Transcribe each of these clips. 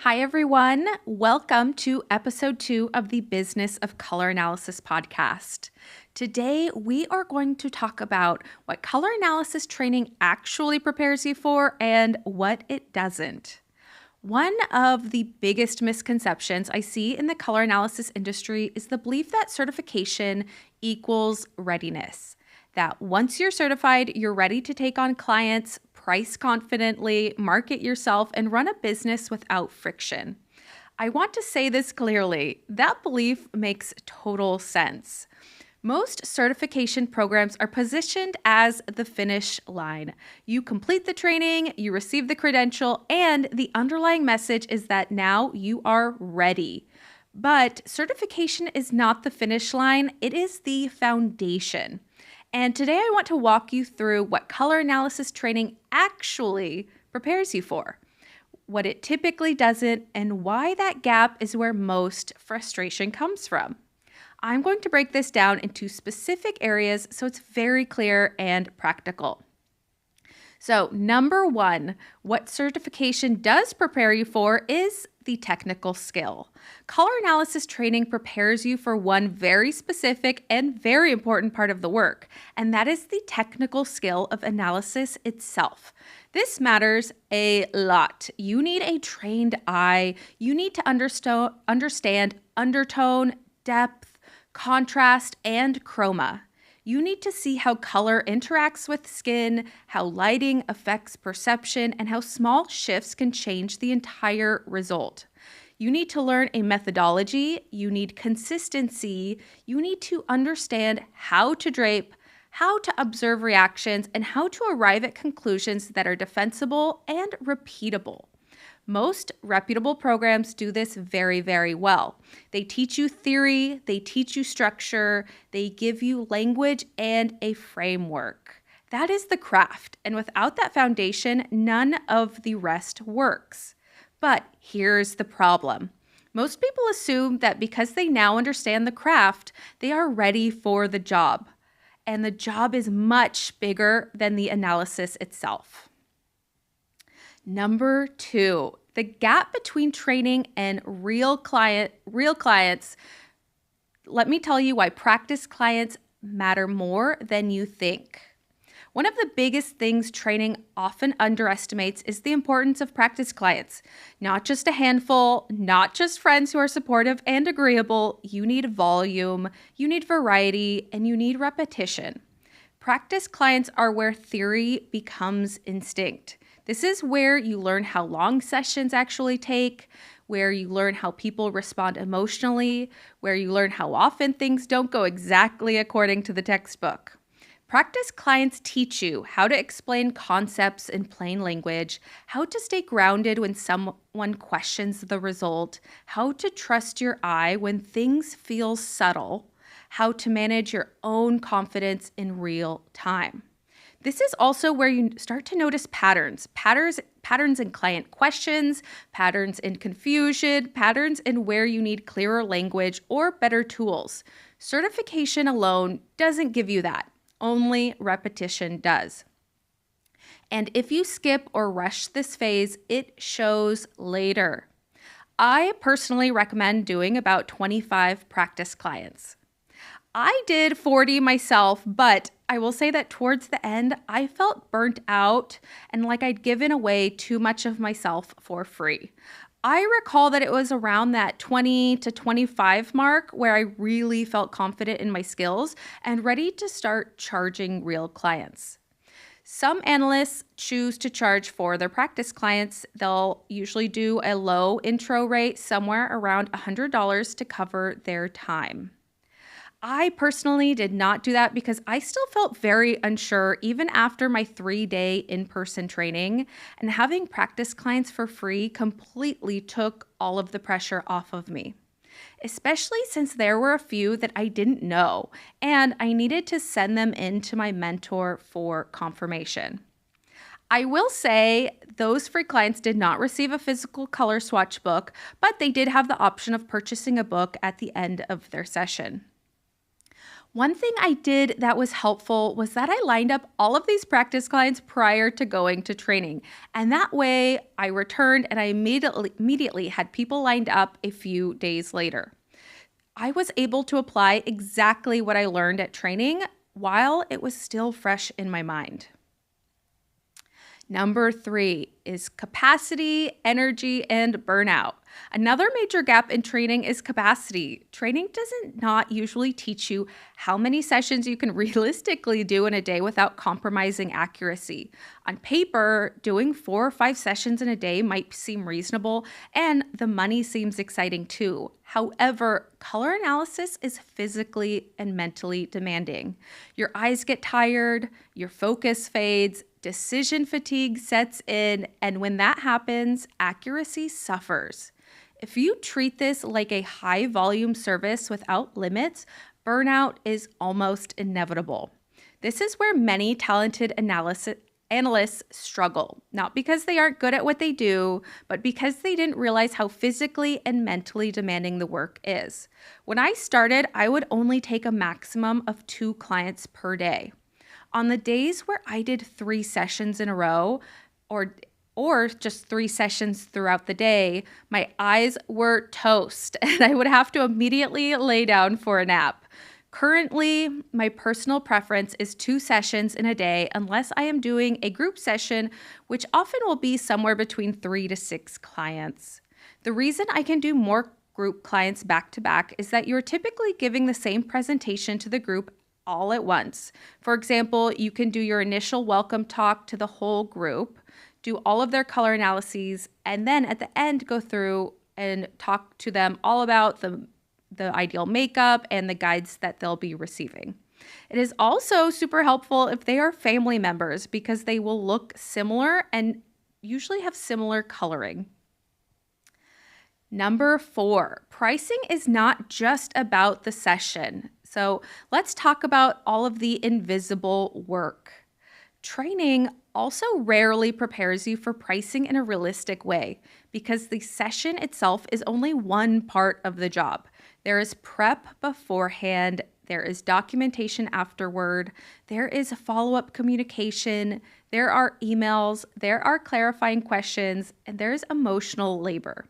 Hi, everyone. Welcome to episode 2 of the Business of Color Analysis podcast. Today, we are going to talk about what color analysis training actually prepares you for and what it doesn't. One of the biggest misconceptions I see in the color analysis industry is the belief that certification equals readiness. That once you're certified, you're ready to take on clients, price confidently, market yourself, and run a business without friction. I want to say this clearly. That belief makes total sense. Most certification programs are positioned as the finish line. You complete the training, you receive the credential, and the underlying message is that now you are ready. But certification is not the finish line, it is the foundation. And today I want to walk you through what color analysis training actually prepares you for, what it typically doesn't, and why that gap is where most frustration comes from. I'm going to break this down into specific areas so it's very clear and practical. So, number one, what certification does prepare you for is the technical skill. Color analysis training prepares you for one very specific and very important part of the work, and that is the technical skill of analysis itself. This matters a lot. You need a trained eye. You need to understand undertone, depth, contrast, and chroma. You need to see how color interacts with skin, how lighting affects perception, and how small shifts can change the entire result. You need to learn a methodology, you need consistency, you need to understand how to drape, how to observe reactions, and how to arrive at conclusions that are defensible and repeatable. Most reputable programs do this very, very well. They teach you theory, they teach you structure, they give you language and a framework. That is the craft, and without that foundation, none of the rest works. But here's the problem. Most people assume that because they now understand the craft, they are ready for the job. And the job is much bigger than the analysis itself. Number two, the gap between training and real clients. Let me tell you why practice clients matter more than you think. One of the biggest things training often underestimates is the importance of practice clients. Not just a handful, not just friends who are supportive and agreeable. You need volume, you need variety, and you need repetition. Practice clients are where theory becomes instinct. This is where you learn how long sessions actually take, where you learn how people respond emotionally, where you learn how often things don't go exactly according to the textbook. Practice clients teach you how to explain concepts in plain language, how to stay grounded when someone questions the result, how to trust your eye when things feel subtle, how to manage your own confidence in real time. This is also where you start to notice patterns in client questions, patterns in confusion, patterns in where you need clearer language or better tools. Certification alone doesn't give you that. Only repetition does. And if you skip or rush this phase, it shows later. I personally recommend doing about 25 practice clients. I did 40 myself, but I will say that towards the end, I felt burnt out and like I'd given away too much of myself for free. I recall that it was around that 20 to 25 mark where I really felt confident in my skills and ready to start charging real clients. Some analysts choose to charge for their practice clients. They'll usually do a low intro rate, somewhere around $100 to cover their time. I personally did not do that because I still felt very unsure even after my 3-day in-person training, and having practice clients for free completely took all of the pressure off of me, especially since there were a few that I didn't know and I needed to send them in to my mentor for confirmation. I will say those free clients did not receive a physical color swatch book, but they did have the option of purchasing a book at the end of their session. One thing I did that was helpful was that I lined up all of these practice clients prior to going to training. And that way I returned and I immediately had people lined up a few days later. I was able to apply exactly what I learned at training while it was still fresh in my mind. Number 3 is capacity, energy, and burnout. Another major gap in training is capacity. Training doesn't not usually teach you how many sessions you can realistically do in a day without compromising accuracy. On paper, doing 4 or 5 sessions in a day might seem reasonable, and the money seems exciting too. However, color analysis is physically and mentally demanding. Your eyes get tired, your focus fades, decision fatigue sets in, and when that happens, accuracy suffers. If you treat this like a high volume service without limits, burnout is almost inevitable. This is where many talented analysts struggle, not because they aren't good at what they do, but because they didn't realize how physically and mentally demanding the work is. When I started, I would only take a maximum of 2 clients per day. On the days where I did 3 sessions in a row or just 3 sessions throughout the day, my eyes were toast and I would have to immediately lay down for a nap. Currently, my personal preference is 2 sessions in a day unless I am doing a group session, which often will be somewhere between 3 to 6 clients. The reason I can do more group clients back to back is that you're typically giving the same presentation to the group all at once. For example, you can do your initial welcome talk to the whole group, do all of their color analyses, and then at the end go through and talk to them all about the ideal makeup and the guides that they'll be receiving. It is also super helpful if they are family members because they will look similar and usually have similar coloring. Number 4, pricing is not just about the session. So let's talk about all of the invisible work. Training also rarely prepares you for pricing in a realistic way because the session itself is only one part of the job. There is prep beforehand, there is documentation afterward, there is follow-up communication, there are emails, there are clarifying questions, and there's emotional labor.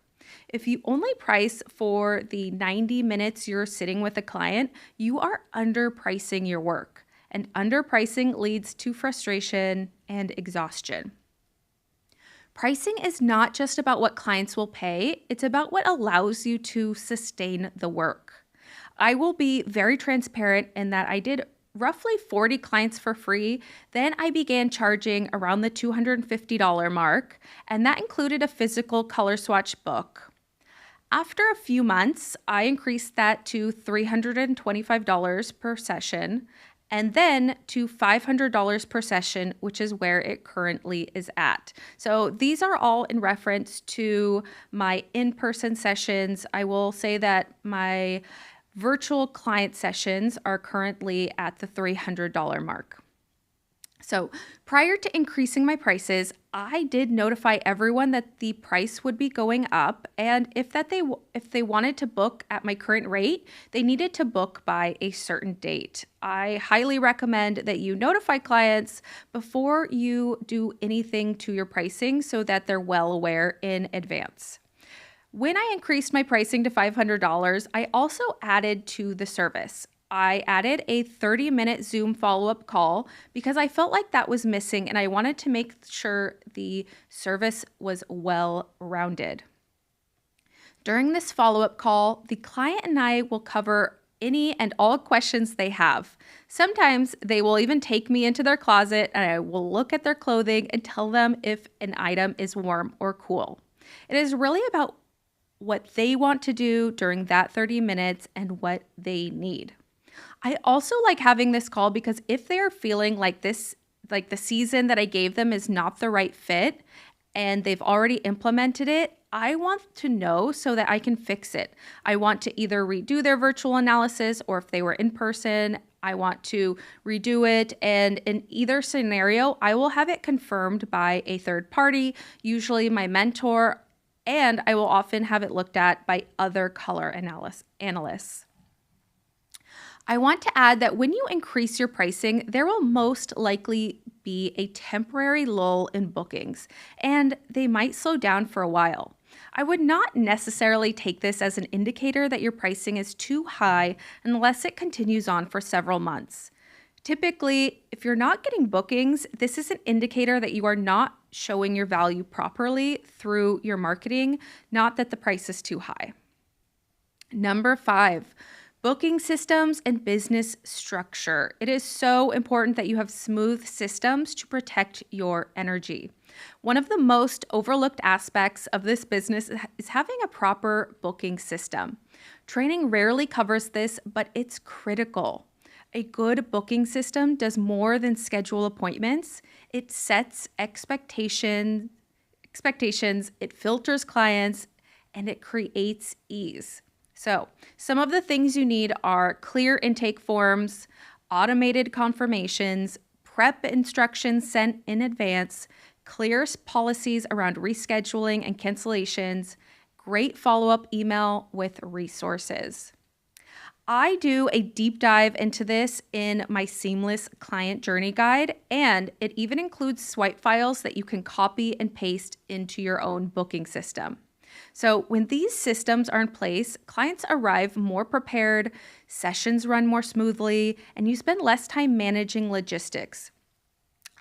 If you only price for the 90 minutes you're sitting with a client, you are underpricing your work. And underpricing leads to frustration and exhaustion. Pricing is not just about what clients will pay, it's about what allows you to sustain the work. I will be very transparent in that I did roughly 40 clients for free. Then I began charging around the $250 mark, and that included a physical color swatch book. After a few months, I increased that to $325 per session, and then to $500 per session, which is where it currently is at. So these are all in reference to my in-person sessions. I will say that my virtual client sessions are currently at the $300 mark. So prior to increasing my prices, I did notify everyone that the price would be going up, and if they wanted to book at my current rate, they needed to book by a certain date. I highly recommend that you notify clients before you do anything to your pricing so that they're well aware in advance. When I increased my pricing to $500, I also added to the service. I added a 30-minute Zoom follow-up call because I felt like that was missing and I wanted to make sure the service was well-rounded. During this follow-up call, the client and I will cover any and all questions they have. Sometimes they will even take me into their closet and I will look at their clothing and tell them if an item is warm or cool. It is really about what they want to do during that 30 minutes and what they need. I also like having this call because if they're feeling like the season that I gave them is not the right fit and they've already implemented it, I want to know so that I can fix it. I want to either redo their virtual analysis, or if they were in person, I want to redo it. And in either scenario, I will have it confirmed by a third party, usually my mentor, and I will often have it looked at by other color analysts. I want to add that when you increase your pricing, there will most likely be a temporary lull in bookings, and they might slow down for a while. I would not necessarily take this as an indicator that your pricing is too high unless it continues on for several months. Typically, if you're not getting bookings, this is an indicator that you are not showing your value properly through your marketing, not that the price is too high. Number 5, booking systems and business structure. It is so important that you have smooth systems to protect your energy. One of the most overlooked aspects of this business is having a proper booking system. Training rarely covers this, but it's critical. A good booking system does more than schedule appointments. It sets expectations, it filters clients, and it creates ease. So, some of the things you need are clear intake forms, automated confirmations, prep instructions sent in advance, clear policies around rescheduling and cancellations, great follow-up email with resources. I do a deep dive into this in my Seamless Client Journey Guide, and it even includes swipe files that you can copy and paste into your own booking system. So when these systems are in place, clients arrive more prepared, sessions run more smoothly, and you spend less time managing logistics.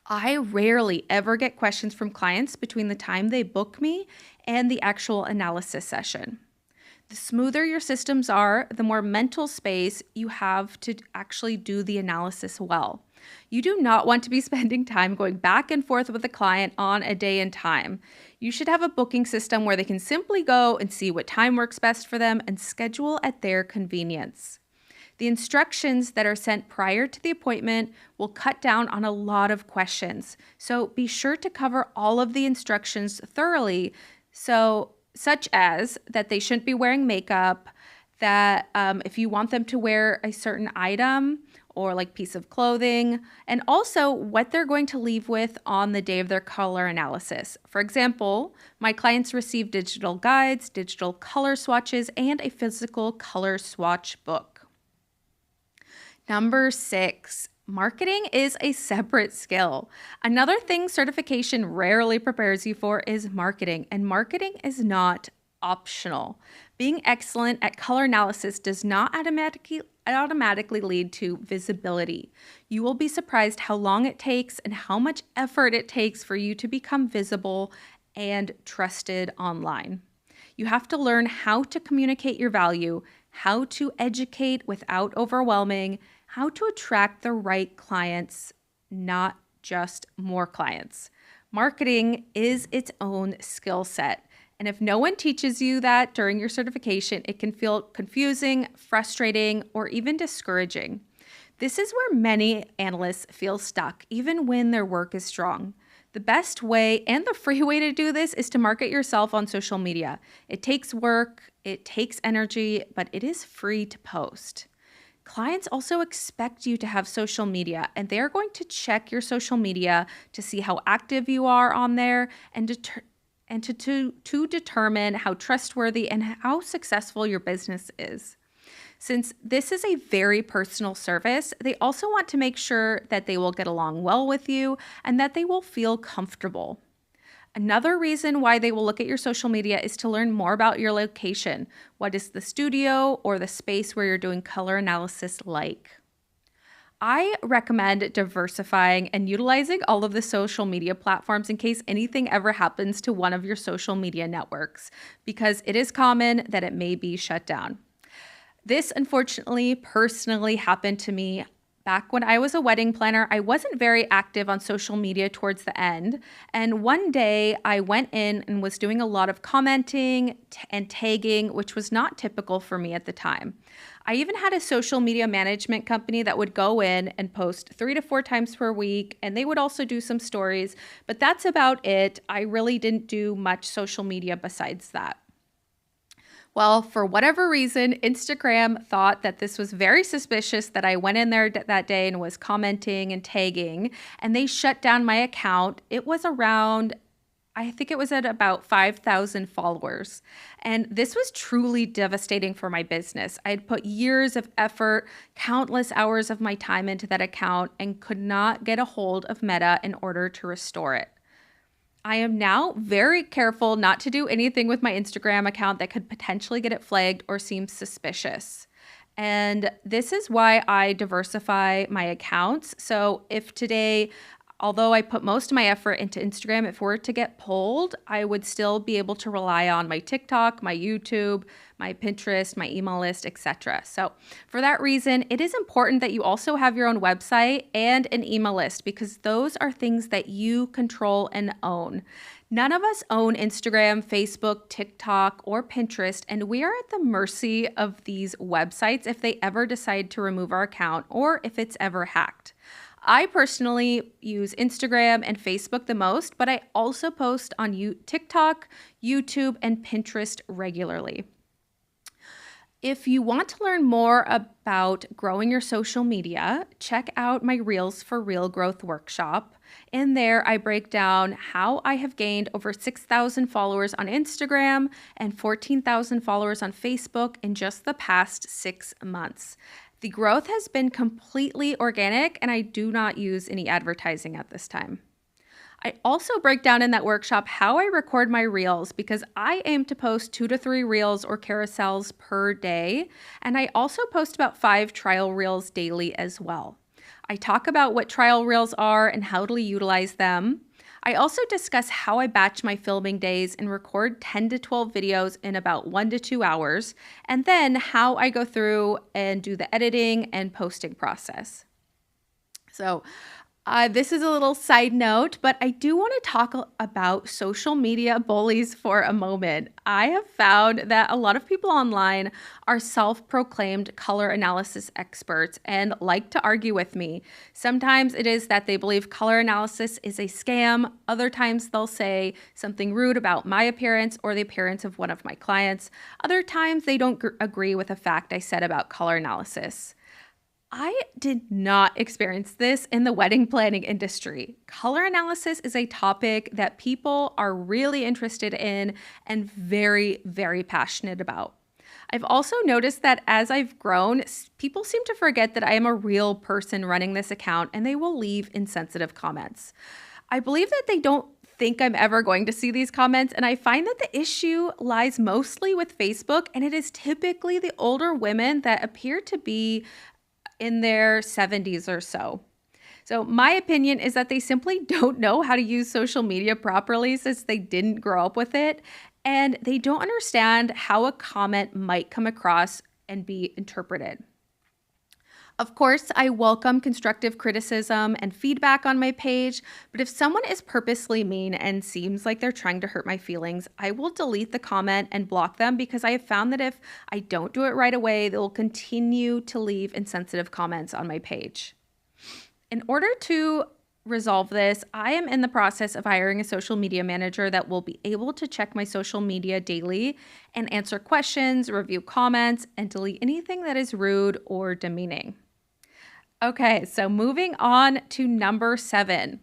I rarely ever get questions from clients between the time they book me and the actual analysis session. The smoother your systems are, the more mental space you have to actually do the analysis well. You do not want to be spending time going back and forth with the client on a day and time. You should have a booking system where they can simply go and see what time works best for them and schedule at their convenience. The instructions that are sent prior to the appointment will cut down on a lot of questions. So be sure to cover all of the instructions thoroughly, such as that they shouldn't be wearing makeup, that if you want them to wear a certain item or like piece of clothing, and also what they're going to leave with on the day of their color analysis. For example, my clients receive digital guides, digital color swatches, and a physical color swatch book. Number 6, marketing is a separate skill. Another thing certification rarely prepares you for is marketing, and marketing is not optional. Being excellent at color analysis does not automatically lead to visibility. You will be surprised how long it takes and how much effort it takes for you to become visible and trusted online. You have to learn how to communicate your value, how to educate without overwhelming, how to attract the right clients, not just more clients. Marketing is its own skill set. And if no one teaches you that during your certification, it can feel confusing, frustrating, or even discouraging. This is where many analysts feel stuck, even when their work is strong. The best way and the free way to do this is to market yourself on social media. It takes work, it takes energy, but it is free to post. Clients also expect you to have social media, and they're going to check your social media to see how active you are on there and to determine how trustworthy and how successful your business is. Since this is a very personal service, they also want to make sure that they will get along well with you and that they will feel comfortable. Another reason why they will look at your social media is to learn more about your location. What is the studio or the space where you're doing color analysis like? I recommend diversifying and utilizing all of the social media platforms in case anything ever happens to one of your social media networks, because it is common that it may be shut down. This unfortunately personally happened to me. Back when I was a wedding planner, I wasn't very active on social media towards the end. And one day I went in and was doing a lot of commenting and tagging, which was not typical for me at the time. I even had a social media management company that would go in and post 3 to 4 times per week, and they would also do some stories, but that's about it. I really didn't do much social media besides that. Well, for whatever reason, Instagram thought that this was very suspicious that I went in there that day and was commenting and tagging, and they shut down my account. It was around I think it was at about 5,000 followers. And this was truly devastating for my business. I had put years of effort, countless hours of my time into that account, and could not get a hold of Meta in order to restore it. I am now very careful not to do anything with my Instagram account that could potentially get it flagged or seem suspicious. And this is why I diversify my accounts. So if today, although I put most of my effort into Instagram, if it were to get pulled, I would still be able to rely on my TikTok, my YouTube, my Pinterest, my email list, etc. So for that reason, it is important that you also have your own website and an email list because those are things that you control and own. None of us own Instagram, Facebook, TikTok, or Pinterest, and we are at the mercy of these websites if they ever decide to remove our account or if it's ever hacked. I personally use Instagram and Facebook the most, but I also post on TikTok, YouTube, and Pinterest regularly. If you want to learn more about growing your social media, check out my Reels for Real Growth workshop. In there, I break down how I have gained over 6,000 followers on Instagram and 14,000 followers on Facebook in just the past 6 months. The growth has been completely organic, and I do not use any advertising at this time. I also break down in that workshop how I record my reels because I aim to post 2 to 3 reels or carousels per day, and I also post about 5 trial reels daily as well. I talk about what trial reels are and how to utilize them. I also discuss how I batch my filming days and record 10 to 12 videos in about 1 to 2 hours, and then how I go through and do the editing and posting process. So this is a little side note, but I do want to talk about social media bullies for a moment. I have found that a lot of people online are self-proclaimed color analysis experts and like to argue with me. Sometimes it is that they believe color analysis is a scam. Other times they'll say something rude about my appearance or the appearance of one of my clients. Other times they don't agree with a fact I said about color analysis. I did not experience this in the wedding planning industry. Color analysis is a topic that people are really interested in and very, very passionate about. I've also noticed that as I've grown, people seem to forget that I am a real person running this account and they will leave insensitive comments. I believe that they don't think I'm ever going to see these comments, and I find that the issue lies mostly with Facebook, and it is typically the older women that appear to be in their 70s or so. So my opinion is that they simply don't know how to use social media properly since they didn't grow up with it, and they don't understand how a comment might come across and be interpreted. Of course, I welcome constructive criticism and feedback on my page, but if someone is purposely mean and seems like they're trying to hurt my feelings, I will delete the comment and block them because I have found that if I don't do it right away, they will continue to leave insensitive comments on my page. In order to resolve this, I am in the process of hiring a social media manager that will be able to check my social media daily and answer questions, review comments, and delete anything that is rude or demeaning. Okay, so moving on to number 7,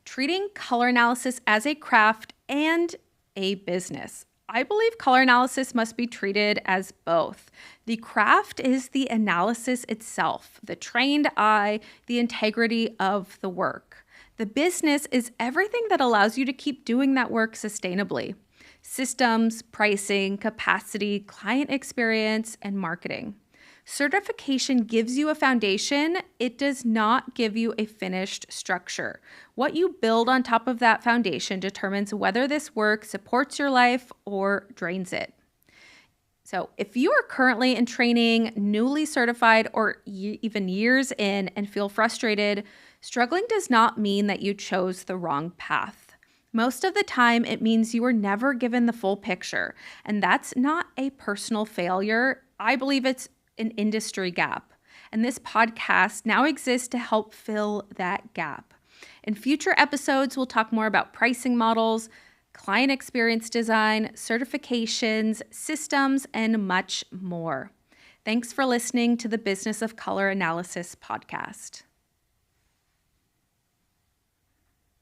treating color analysis as a craft and a business. I believe color analysis must be treated as both. The craft is the analysis itself, the trained eye, the integrity of the work. The business is everything that allows you to keep doing that work sustainably. Systems, pricing, capacity, client experience, and marketing. Certification gives you a foundation. It does not give you a finished structure. What you build on top of that foundation determines whether this work supports your life or drains it. So if you are currently in training, newly certified, or even years in and feel frustrated, struggling does not mean that you chose the wrong path. Most of the time, it means you were never given the full picture, and that's not a personal failure. I believe it's an industry gap, and this podcast now exists to help fill that gap. In future episodes, we'll talk more about pricing models, client experience design, certifications, systems, and much more. Thanks for listening to the Business of Color Analysis podcast.